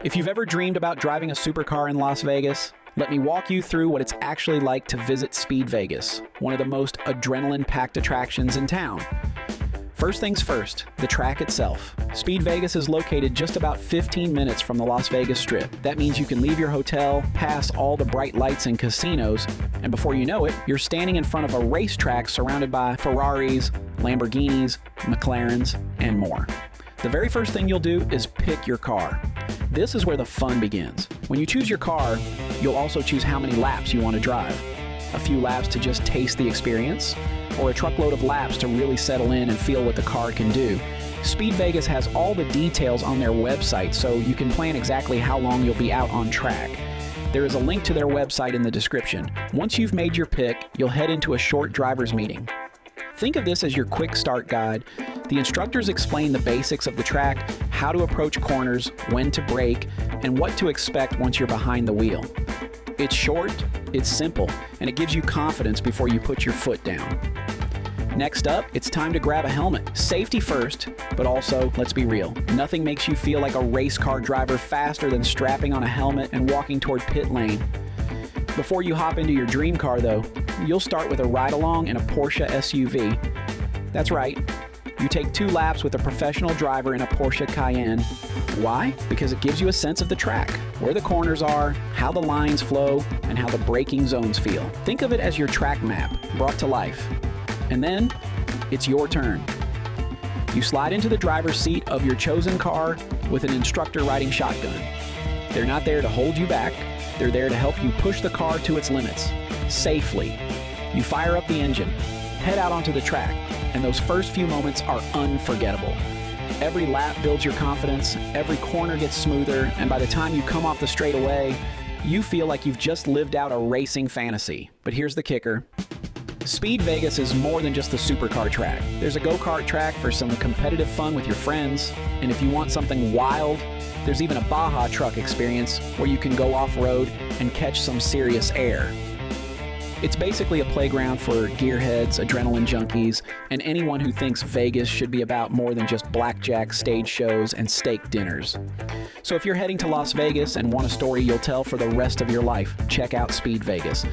If you've ever dreamed about driving a supercar in Las Vegas, let me walk you through what it's actually like to visit Speed Vegas, one of the most adrenaline-packed attractions in town. First things first, the track itself. Speed Vegas is located just about 15 minutes from the Las Vegas Strip. That means you can leave your hotel, pass all the bright lights and casinos, and before you know it, you're standing in front of a racetrack surrounded by Ferraris, Lamborghinis, McLarens, and more. The very first thing you'll do is pick your car. This is where the fun begins. When you choose your car, you'll also choose how many laps you want to drive. A few laps to just taste the experience, or a truckload of laps to really settle in and feel what the car can do. Speed Vegas has all the details on their website, so you can plan exactly how long you'll be out on track. There is a link to their website in the description. Once you've made your pick, you'll head into a short driver's meeting. Think of this as your quick start guide. The instructors explain the basics of the track, how to approach corners, when to brake, and what to expect once you're behind the wheel. It's short, it's simple, and it gives you confidence before you put your foot down. Next up, it's time to grab a helmet. Safety first, but also, let's be real, nothing makes you feel like a race car driver faster than strapping on a helmet and walking toward pit lane. Before you hop into your dream car though, you'll start with a ride-along in a Porsche SUV. That's right, you take 2 laps with a professional driver in a Porsche Cayenne. Why? Because it gives you a sense of the track, where the corners are, how the lines flow, and how the braking zones feel. Think of it as your track map, brought to life. And then, it's your turn. You slide into the driver's seat of your chosen car with an instructor riding shotgun. They're not there to hold you back, they're there to help you push the car to its limits, safely. You fire up the engine, head out onto the track, and those first few moments are unforgettable. Every lap builds your confidence, every corner gets smoother, and by the time you come off the straightaway, you feel like you've just lived out a racing fantasy. But here's the kicker. Speed Vegas is more than just a supercar track. There's a go-kart track for some competitive fun with your friends, and if you want something wild, there's even a Baja truck experience where you can go off-road and catch some serious air. It's basically a playground for gearheads, adrenaline junkies, and anyone who thinks Vegas should be about more than just blackjack, stage shows, and steak dinners. So if you're heading to Las Vegas and want a story you'll tell for the rest of your life, check out Speed Vegas.